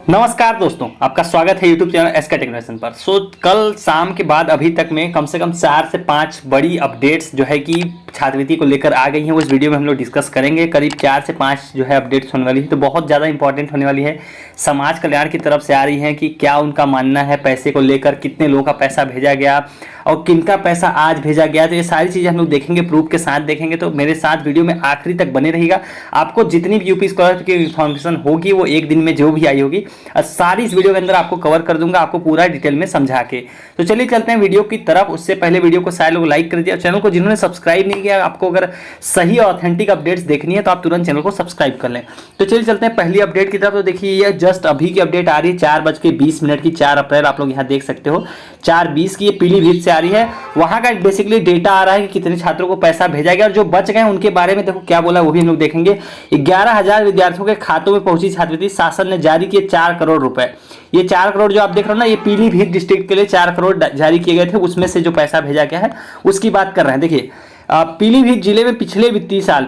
नमस्कार दोस्तों, आपका स्वागत है यूट्यूब चैनल एसके टेक्नोलॉजी पर। कल शाम के बाद अभी तक में कम से कम 4 से 5 बड़ी अपडेट्स जो है कि छात्रवृत्ति को लेकर आ गई हैं। उस वीडियो में हम लोग डिस्कस करेंगे। करीब 4 से 5 जो है अपडेट्स होने वाली है, तो बहुत ज़्यादा इंपॉर्टेंट होने वाली है। समाज कल्याण की तरफ से आ रही है कि क्या उनका मानना है पैसे को लेकर, कितने लोगों का पैसा भेजा गया और किनका पैसा आज भेजा गया। तो ये सारी चीज़ें हम लोग देखेंगे, प्रूफ के साथ देखेंगे। तो मेरे साथ वीडियो में आखिरी तक बने रहिएगा। आपको जितनी भी यूपी स्कॉलरशिप की इन्फॉर्मेशन होगी वो एक दिन में जो भी आई होगी सारी इस वीडियो के अंदर आपको कवर कर दूंगा, आपको पूरा डिटेल में समझा के। तो चलिए चलते हैं वीडियो की तरफ। उससे पहले वीडियो को सारे लोग लाइक कर दिया। चैनल को जिन्होंने सब्सक्राइब नहीं किया, आपको अगर सही ऑथेंटिक अपडेट्स देखनी है तो आप तुरंत चैनल को सब्सक्राइब कर लें। तो चलिए चलते हैं पहली अपडेट की तरफ। तो देखिए ये जस्ट अभी की अपडेट आ रही है 4:20 की, 4 अप्रैल। आप लोग यहाँ देख सकते हो 4:20 की, ये पीलीभीत से आ रही है। वहां का बेसिकली डेटा आ रहा है कि कितने छात्रों को पैसा भेजा गया और जो बच गए उनके बारे में देखो क्या बोला, वो भी हम लोग देखेंगे। 11,000 विद्यार्थियों के खातों में पहुंची छात्रवृत्ति। शासन ने जारी किए 4 करोड़ रुपए। ये 4 करोड़ जो आप देख रहे हो ना, ये पीलीभीत डिस्ट्रिक्ट के लिए 4 करोड़ जारी किए गए थे। उसमें से जो पैसा भेजा गया है उसकी बात कर रहे हैं। देखिए पीलीभीत जिले में पिछला वित्तीय साल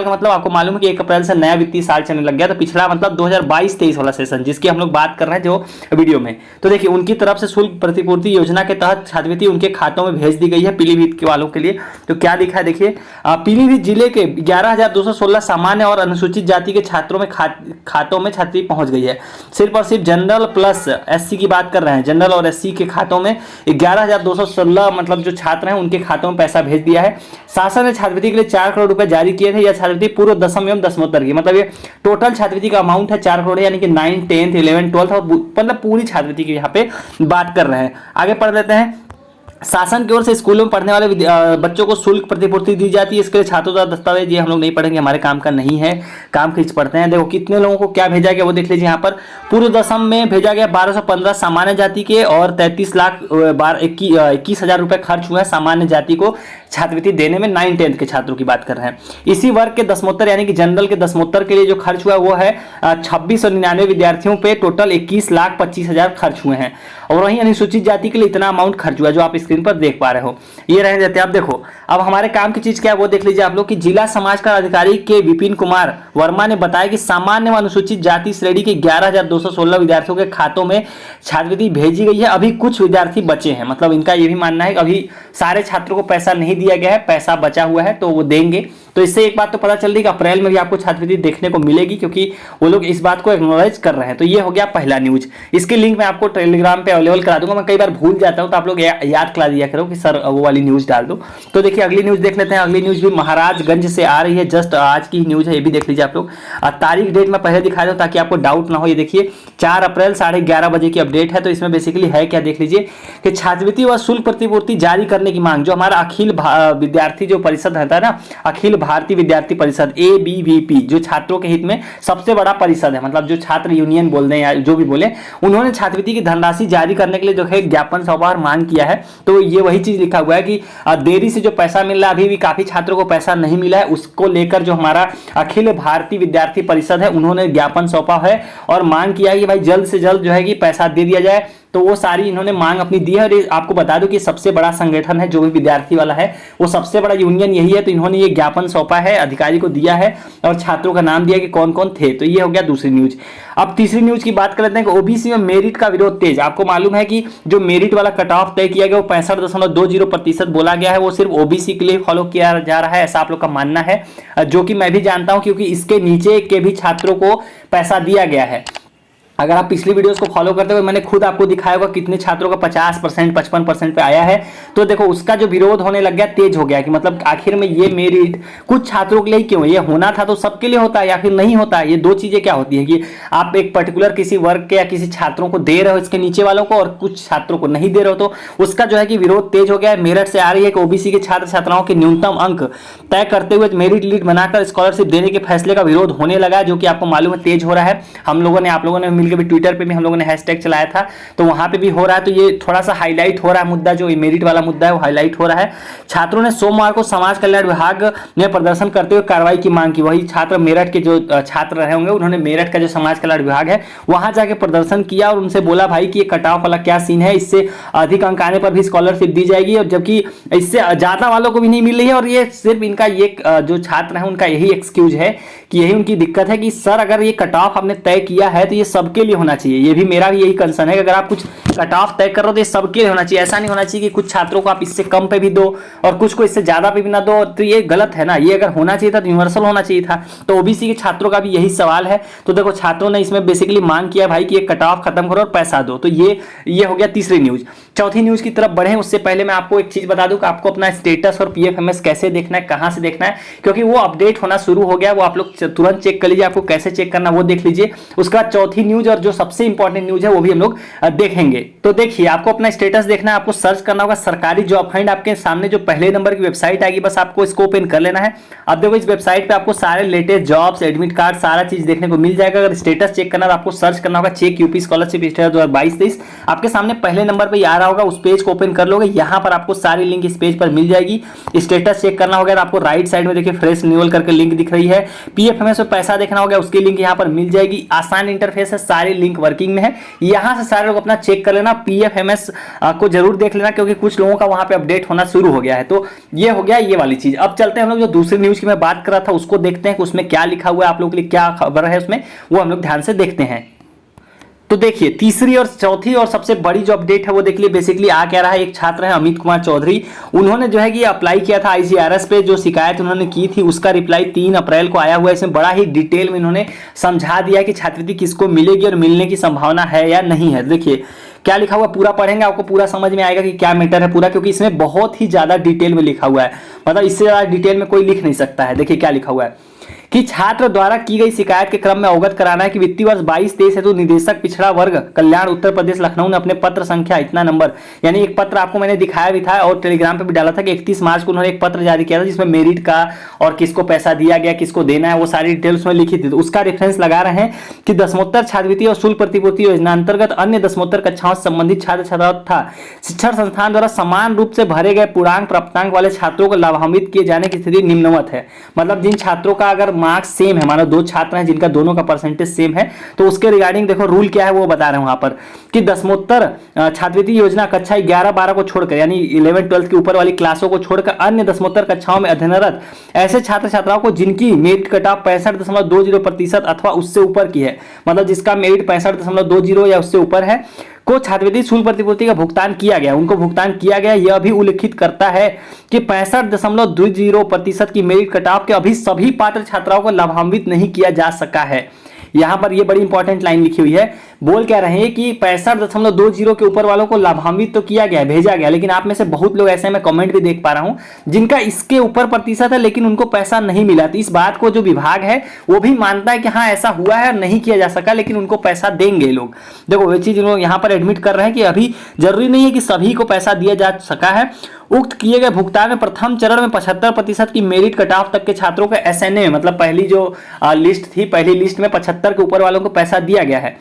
का मतलब आपको मालूम है कि 1 अप्रैल से नया वित्तीय साल चलने लग गया। तो पिछला मतलब 2022-23 वाला सेशन जिसकी हम लोग बात कर रहे हैं जो वीडियो में। तो देखिए उनकी तरफ से शुल्क प्रतिपूर्ति योजना के तहत छात्रवृत्ति उनके खातों में भेज दी गई है पीलीभीत के वालों के लिए। तो क्या लिखा है देखिए, पीलीभीत जिले के 11,216 सामान्य और अनुसूचित जाति के छात्रों में खातों में छात्रवृत्ति पहुंच गई है। सिर्फ और सिर्फ जनरल प्लस एससी की बात कर रहे हैं। जनरल और एससी के खातों में 11,216 मतलब जो छात्र हैं उनके खातों में पैसा भेज दिया है। शासन ने छात्रवृत्ति के लिए 4 करोड़ रुपए जारी किए थे। यह छात्रवृत्ति पूर्व दसम एवं दसमोत्तर की, मतलब ये टोटल छात्रवृत्ति का अमाउंट है 4 करोड़, यानी कि 9, 10, 11, 12 और मतलब पूरी छात्रवृत्ति की यहाँ पे बात कर रहे हैं। आगे पढ़ लेते हैं। शासन की ओर से स्कूलों में पढ़ने वाले बच्चों को शुल्क प्रतिपूर्ति दी जाती है। इसके लिए छात्रों का दस्तावेज ये हम लोग नहीं पढ़ेंगे, हमारे काम का नहीं है, काम खींच पढ़ते हैं। देखो कितने लोगों को क्या भेजा गया वो देख लीजिए। यहाँ पर पूर्व दसम में भेजा गया 1215 सामान्य जाति के और 33,21,000 रुपए खर्च हुआ है सामान्य जाति को छात्रवृत्ति देने में। 9, 10 के छात्रों की बात कर रहे हैं। इसी वर्ग के दसमोत्तर यानी कि जनरल के दसमोत्तर के लिए जो खर्च हुआ वो है 2699 विद्यार्थियों पे टोटल 21,25,000 खर्च हुए हैं। और वहीं अनुसूचित जाति के लिए इतना अमाउंट खर्च हुआ जो आप स्क्रीन पर देख पा रहे हो। ये रह जाते हैं। आप देखो अब हमारे काम की चीज क्या है वो देख लीजिए आप लोग कि जिला समाज का अधिकारी के विपिन कुमार वर्मा ने बताया कि सामान्य व अनुसूचित जाति श्रेणी के 11,216 विद्यार्थियों के खातों में छात्रवृत्ति भेजी गई है। अभी कुछ विद्यार्थी बचे हैं, मतलब इनका ये भी मानना है कि अभी सारे छात्रों को पैसा नहीं दिया गया है, पैसा बचा हुआ है तो वो देंगे। तो इससे एक बात तो पता चल रही है कि अप्रैल में भी आपको छात्रवृत्ति देखने को मिलेगी, क्योंकि वो लोग इस बात को एक्नॉलेज कर रहे हैं। तो ये हो गया पहला न्यूज। इसकी लिंक मैं आपको टेलीग्राम पे अवेलेबल करा दूंगा। मैं कई बार भूल जाता हूं तो आप लोग याद करा दिया करो कि सर वो वाली न्यूज डाल दो। तो देखिए अगली न्यूज देख लेते हैं। अगली न्यूज भी महाराजगंज से आ रही है, जस्ट आज की न्यूज है, ये भी देख लीजिए आप लोग। तारीख डेट मैं पहले दिखा दूं ताकि आपको डाउट ना हो। ये देखिए 4 अप्रैल 11:30 बजे की अपडेट है। तो इसमें बेसिकली है क्या देख लीजिए कि छात्रवृत्ति व शुल्क प्रतिपूर्ति जारी करने की मांग, जो हमारा अखिल विद्यार्थी जो परिषद रहता है ना, अखिल भारतीय विद्यार्थी परिषद ABVP, जो छात्रों के हित में सबसे बड़ा परिषद है, मतलब जो छात्र यूनियन बोल दें या जो भी बोले, उन्होंने छात्रवृत्ति की धनराशि जारी करने के लिए जो है ज्ञापन सौभार मांग किया है। तो ये वही चीज लिखा हुआ है कि देरी से जो पैसा मिल रहा है, अभी भी काफी छात्रों को पैसा नहीं मिला है, उसको लेकर जो हमारा अखिल भारतीय विद्यार्थी परिषद है उन्होंने ज्ञापन सौंपा है और मांग किया है कि भाई जल्द से जल्द जो है कि पैसा दे दिया जाए। तो वो सारी इन्होंने मांग अपनी दी है। और आपको बता दूं कि सबसे बड़ा संगठन है जो भी विद्यार्थी वाला है, वो सबसे बड़ा यूनियन यही है। तो इन्होंने ये ज्ञापन सौंपा है, अधिकारी को दिया है और छात्रों का नाम दिया कि कौन कौन थे। तो ये हो गया दूसरी न्यूज। अब तीसरी न्यूज की बात कर लेते हैं कि ओबीसी में मेरिट का विरोध तेज। आपको मालूम है कि जो मेरिट वाला कट ऑफ तय किया गया वो 65.20% बोला गया है, वो सिर्फ ओबीसी के लिए फॉलो किया जा रहा है, ऐसा आप लोग का मानना है, जो कि मैं भी जानता हूं क्योंकि इसके नीचे के भी छात्रों को पैसा दिया गया है। अगर आप पिछली वीडियोस को फॉलो करते हुए मैंने खुद आपको दिखाया होगा कितने छात्रों का 50%, 55% पे आया है। तो देखो उसका जो विरोध होने लग गया, तेज हो गया कि मतलब आखिर में ये मेरिट कुछ छात्रों के लिए क्यों, ये होना था तो सबके लिए होता है या फिर नहीं होता है। ये दो चीजें क्या होती है कि आप एक पर्टिकुलर किसी वर्ग के या किसी छात्रों को दे रहे हो इसके नीचे वालों को और कुछ छात्रों को नहीं दे रहे हो, तो उसका जो है कि विरोध तेज हो गया है। मेरिट से आ रही है कि ओबीसी के छात्र छात्राओं के न्यूनतम अंक तय करते हुए मेरिट लिस्ट बनाकर स्कॉलरशिप देने के फैसले का विरोध होने लगा है, जो कि आपको मालूम है तेज हो रहा है। हम लोगों ने आप लोगों ने मिलकर भी ट्विटर पे भी हम लोगों ने हैशटैग चलाया था, तो वहां पे भी हो रहा है। तो ये थोड़ा सा हाईलाइट हो रहा है मुद्दा, जो मेरिट वाला मुद्दा है वो हाईलाइट हो रहा है। छात्रों ने सोमवार को समाज कल्याण विभाग ने प्रदर्शन करते हुए कार्रवाई की मांग की। वही छात्र मेरठ के जो छात्र रहे होंगे उन्होंने मेरठ का जो समाज कल्याण विभाग है वहां जाके प्रदर्शन किया और उनसे बोला भाई कि ये कट ऑफ वाला क्या सीन है, इससे अधिक अंक आने पर भी स्कॉलरशिप दी जाएगी, और जबकि इससे ज्यादा वालों को भी नहीं मिल रही है। और ये सिर्फ इनका ये जो छात्र है उनका यही एक्सक्यूज है कि यही उनकी दिक्कत है कि सर अगर ये कट ऑफ आपने तय किया है तो ये सब सबके लिए होना चाहिए। ये भी मेरा भी यही कंसर्न है कि अगर आप कुछ कट ऑफ तय कर रहे हो तो ये सबके लिए होना चाहिए। ऐसा नहीं होना चाहिए कि कुछ छात्रों को आप इससे कम पे भी दो और कुछ को इससे ज्यादा पे भी ना दो, तो ये गलत है ना। ये अगर होना चाहिए था तो यूनिवर्सल होना चाहिए था। तो ओबीसी के छात्रों का भी यही सवाल है। तो देखो छात्रों ने इसमें बेसिकली मांग किया भाई कि ये कट ऑफ खत्म करो और पैसा दो। तो ये हो गया तीसरी न्यूज। चौथी न्यूज की तरफ बढ़े उससे पहले मैं आपको एक चीज बता दूं कि आपको अपना स्टेटस और पीएफएमएस कैसे देखना है, कहां से देखना है, क्योंकि वो अपडेट होना शुरू हो गया। वो आप लोग तुरंत चेक कर लीजिए, आपको कैसे चेक करना वो देख लीजिए। उसके बाद चौथी न्यूज और जो सबसे इंपॉर्टेंट न्यूज है वो भी हम लोग देखेंगे। तो देखिए, आपको अपना स्टेटस देखना है, आपको सर्च करना होगा सरकारी जॉब फाइंड। आपके सामने जो पहले नंबर की वेबसाइट आएगी, बस आपको इसको ओपन कर लेना है। अब देखो इस वेबसाइट पे आपको सारे लेटेस्ट जॉब्स, एडमिट कार्ड, सारा चीज देखने को मिल जाएगा। अगर स्टेटस चेक करना है तो आपको सर्च करना होगा चेक यूपी स्कॉलरशिप स्टेटस 2022-23। आपके सामने पहले नंबर पे आ रहा होगा, उस पेज को ओपन कर लोगे। यहाँ पर आपको सारी लिंक इस पेज पर मिल जाएगी। स्टेटस चेक करना होगा तो आपको राइट साइड में देखिए फ्रेश रिन्यूअल करके लिंक दिख रही है। पीएफएमएस में पैसा देखना होगा, उसकी लिंक यहाँ पर मिल जाएगी। आसान इंटरफेस है, सारी लिंक वर्किंग में है। यहाँ से सारे लोग अपना चेक कर लेना। पीएफएमएस को जरूर देख लेना, क्योंकि कुछ लोगों का वहां पे अपडेट होना शुरू हो गया है। तो ये हो गया ये वाली चीज। अब चलते हैं हम लोग जो दूसरी न्यूज की मैं बात कर रहा था उसको देखते हैं कि उसमें क्या लिखा हुआ है, आप लोगों के लिए क्या खबर है उसमें, वो हम लोग ध्यान से देखते हैं। तो देखिए, तीसरी और चौथी और सबसे बड़ी जो अपडेट है वो देख लिए। बेसिकली आ क्या रहा है, एक छात्र है अमित कुमार चौधरी, उन्होंने जो है कि अप्लाई किया था आईजीआरएस पे। जो शिकायत उन्होंने की थी उसका रिप्लाई 3 अप्रैल को आया हुआ है। इसमें बड़ा ही डिटेल में इन्होंने समझा दिया कि छात्रवृत्ति किसको मिलेगी और मिलने की संभावना है या नहीं है। देखिए क्या लिखा हुआ, पूरा पढ़ेंगे आपको पूरा समझ में आएगा कि क्या मैटर है पूरा, क्योंकि इसमें बहुत ही ज्यादा डिटेल में लिखा हुआ है। मतलब इससे ज्यादा डिटेल में कोई लिख नहीं सकता है। देखिए क्या लिखा हुआ है कि छात्र द्वारा की गई शिकायत के क्रम में अवगत कराना है कि वित्तीय वर्ष 22-23 हेतु निदेशक पिछड़ा वर्ग कल्याण उत्तर प्रदेश लखनऊ ने अपने पत्र संख्या इतना नंबर, यानी एक पत्र आपको मैंने दिखाया भी था और टेलीग्राम पे भी डाला था कि 31 मार्च को उन्होंने एक पत्र जारी किया था जिसमें मेरिट का और किसको पैसा दिया गया, किसको देना है, वो सारी डिटेल्स में लिखी थी। तो उसका रेफरेंस लगा रहे हैं कि दसमोत्तर छात्रवृत्ति और शुल्क प्रतिपूर्ति योजना अंतर्गत अन्य दसमोत्तर कक्षाओं से संबंधित छात्र छात्रा था शिक्षण संस्थान द्वारा समान रूप से भरे गए पूर्णांक प्राप्तांक वाले छात्रों को लाभान्वित किए जाने की स्थिति निम्नवत है। मतलब जिन छात्रों का अगर मार्क्स सेम है, मानो 2 छात्र हैं जिनका दोनों का परसेंटेज सेम है, तो उसके रिगार्डिंग देखो रूल क्या है वो बता रहे हैं वहां पर कि दसमोत्तर छात्रवृत्ति योजना कक्षा 11-12 को छोड़कर, यानी 11-12 के ऊपर वाली क्लासों को छोड़कर अन्य दसमोत्तर कक्षाओं में अध्ययनरत ऐसे छात्र छात्राओं को जिनकी मेरिट कट ऑफ 65.20% अथवा उससे ऊपर की है, मतलब जिसका मेरिट 65.20 या उससे ऊपर है, को छात्रवृत्ति शुल्क प्रतिपूर्ति का भुगतान किया गया, उनको भुगतान किया गया। यह भी उल्लेखित करता है कि 65.20% की मेरिट कट ऑफ के अभी सभी पात्र छात्राओं को लाभान्वित नहीं किया जा सका है। यहां पर ये बड़ी इंपॉर्टेंट लाइन लिखी हुई है। बोल क्या रहे हैं कि 65.20 के ऊपर वालों को लाभान्वित तो किया गया, भेजा गया, लेकिन आप में से बहुत लोग ऐसे मैं कमेंट भी देख पा रहा हूं जिनका इसके ऊपर प्रतिशत है लेकिन उनको पैसा नहीं मिला। तो इस बात को जो विभाग है वो भी मानता है कि हाँ ऐसा हुआ है, नहीं किया जा सका, लेकिन उनको पैसा देंगे लोग। देखो ये चीज लोग यहाँ पर एडमिट कर रहे हैं कि अभी जरूरी नहीं है कि सभी को पैसा दिया जा सका है। उक्त किए गए भुगतान में प्रथम चरण में 75% की मेरिट कट ऑफ तक के छात्रों को एसएनए में, मतलब पहली जो लिस्ट थी, पहली लिस्ट में 75 के ऊपर वालों को पैसा दिया गया है,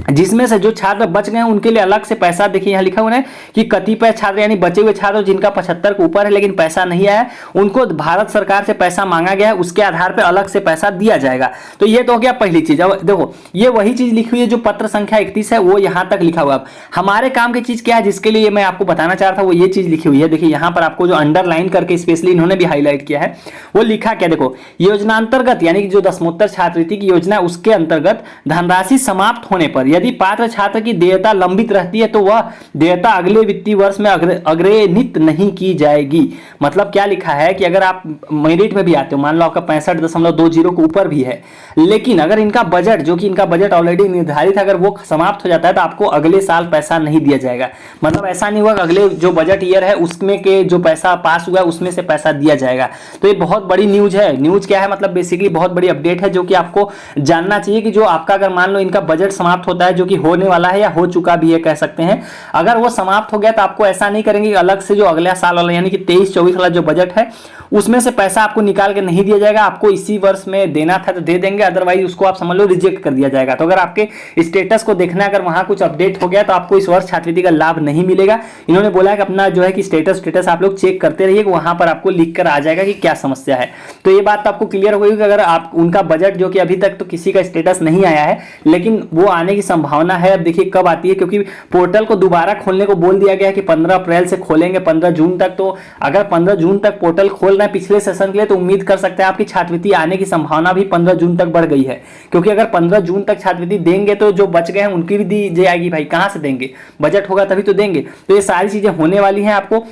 जिसमें से जो छात्र बच गए उनके लिए अलग से पैसा, देखिए यहाँ लिखा हुआ है कि कतिपय छात्र यानी बचे हुए छात्र जिनका 75 के ऊपर है लेकिन पैसा नहीं आया, उनको भारत सरकार से पैसा मांगा गया है, उसके आधार पर अलग से पैसा दिया जाएगा। तो ये तो हो गया पहली चीज। अब देखो ये वही चीज लिखी हुई है जो पत्र संख्या 31 है, वो यहाँ तक लिखा हुआ है। हमारे काम की चीज क्या है जिसके लिए मैं आपको बताना चाह रहा था, वो ये चीज लिखी हुई है। देखिए यहाँ पर आपको जो अंडरलाइन करके स्पेशली इन्होंने भी हाईलाइट किया है वो लिखा क्या, देखो योजना अंतर्गत यानी कि जो दसमोत्तर छात्रवृत्ति की योजना है उसके अंतर्गत धनराशि समाप्त होने पर यदि पात्र छात्र की देयता लंबित रहती है तो वह देयता अगले वित्तीय वर्ष में अग्रेनित नहीं की जाएगी। मतलब क्या लिखा है कि अगर आप मेरिट में भी आते हो, मान लो आपका 65.20 के ऊपर भी है, लेकिन अगर इनका बजट, जो कि इनका बजट ऑलरेडी निर्धारित है, अगर वो समाप्त हो जाता है तो आपको अगले साल पैसा नहीं दिया जाएगा। मतलब ऐसा नहीं हुआ कि अगले जो बजट ईयर है उसमें के जो पैसा पास हुआ है उसमें से पैसा दिया जाएगा। तो ये बहुत बड़ी न्यूज है। न्यूज क्या है, मतलब बेसिकली बहुत बड़ी अपडेट है जो कि आपको जानना चाहिए कि जो आपका अगर मान लो इनका बजट समाप्त होता है, जो कि होने वाला है या हो चुका भी है कह सकते हैं, अगर वो समाप्त हो गया तो आपको ऐसा नहीं करेंगे अलग से जो अगला साल वाला यानी कि 23-24 वाला जो बजट है उसमें से पैसा आपको निकाल के नहीं दिया जाएगा। आपको इसी वर्ष में देना था तो दे देंगे, अदरवाइज उसको आप समझ लो रिजेक्ट कर दिया जाएगा। तो अगर आपके स्टेटस को देखना है, अगर वहां कुछ अपडेट हो गया तो आपको इस वर्ष छात्रवृत्ति का लाभ नहीं मिलेगा। इन्होंने बोला है कि अपना जो है कि स्टेटस आप लोग चेक करते रहिए, वहां पर आपको लिख कर आ जाएगा कि क्या समस्या है। तो ये बात आपको क्लियर हो गई कि अगर आप उनका बजट जो कि अभी तक तो किसी का स्टेटस नहीं आया है, लेकिन वो आने की की संभावना है। अब देखिए कब आती है, क्योंकि पोर्टल को दोबारा खोलने को बोल दिया गया है कि 15 अप्रैल से खोलेंगे 15 जून तक। तो अगर 15 जून तक पोर्टल खोल रहे हैं पिछले सेशन के लिए, तो उम्मीद कर सकते हैं आपकी छात्रवृत्ति आने की संभावना भी 15 जून तक बढ़ गई है। क्योंकि अगर 15 जून तक छात्रवृत्ति देंगे तो जो बच गए हैं उनकी भी दी जाएगी भाई, कहां से देंगे, बजट होगा तभी तो देंगे। तो ये सारी चीजें होने वाली हैं। आपको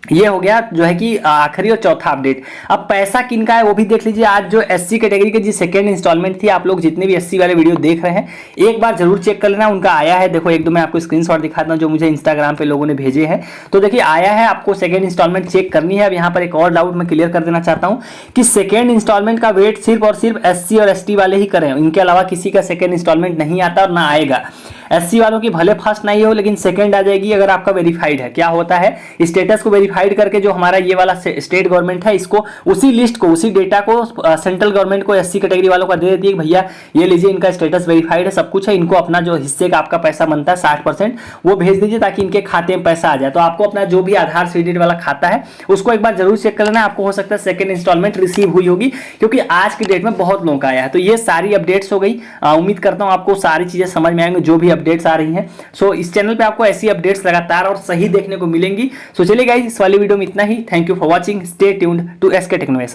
ये हो गया जो है कि आखिरी और चौथा अपडेट। अब पैसा किनका है वो भी देख लीजिए। आज जो एससी कैटेगरी के जी सेकंड इंस्टॉलमेंट थी, आप लोग जितने भी एससी वाले वीडियो देख रहे हैं एक बार जरूर चेक कर लेना, उनका आया है। देखो एक दो मैं आपको स्क्रीनशॉट दिखाता हूं जो मुझे इंस्टाग्राम पे लोगों ने भेजे हैं। तो देखिए आया है, आपको सेकंड इंस्टॉलमेंट चेक करनी है। अब यहाँ पर एक और डाउट मैं क्लियर कर देना चाहता हूँ कि सेकंड इंस्टॉलमेंट का वेट सिर्फ और सिर्फ एससी और एसटी वाले ही करें, इनके अलावा किसी का सेकंड इंस्टॉलमेंट नहीं आता और ना आएगा। एससी वालों की भले फर्स्ट नहीं हो लेकिन सेकंड आ जाएगी अगर आपका वेरीफाइड है। क्या होता है, स्टेटस को वेरीफाइड करके जो हमारा ये वाला स्टेट गवर्नमेंट है, इसको उसी लिस्ट को, उसी डेटा को सेंट्रल गवर्नमेंट को एससी कैटेगरी वालों का दे देती है कि भैया ये लीजिए, इनका स्टेटस वेरीफाइड है, सब कुछ है, इनको अपना जो हिस्से का आपका पैसा बनता है 60% वो भेज दीजिए ताकि इनके खाते में पैसा आ जाए। तो आपको अपना जो भी आधार सीडेड वाला खाता है उसको एक बार जरूर चेक कर लेना, आपको हो सकता है सेकंड इंस्टॉलमेंट रिसीव हुई होगी, क्योंकि आज की डेट में बहुत लोगों का आया है। तो ये सारी अपडेट्स हो गई। उम्मीद करता हूं आपको सारी चीजें समझ में आएंगी जो भी अपडेट्स आ रही हैं। सो इस चैनल पे आपको ऐसी अपडेट्स लगातार और सही देखने को मिलेंगी। सो चलिए गाइस, इस वाली वीडियो में इतना ही। Thank you for watching, stay tuned to SK टेक्नोवेशन।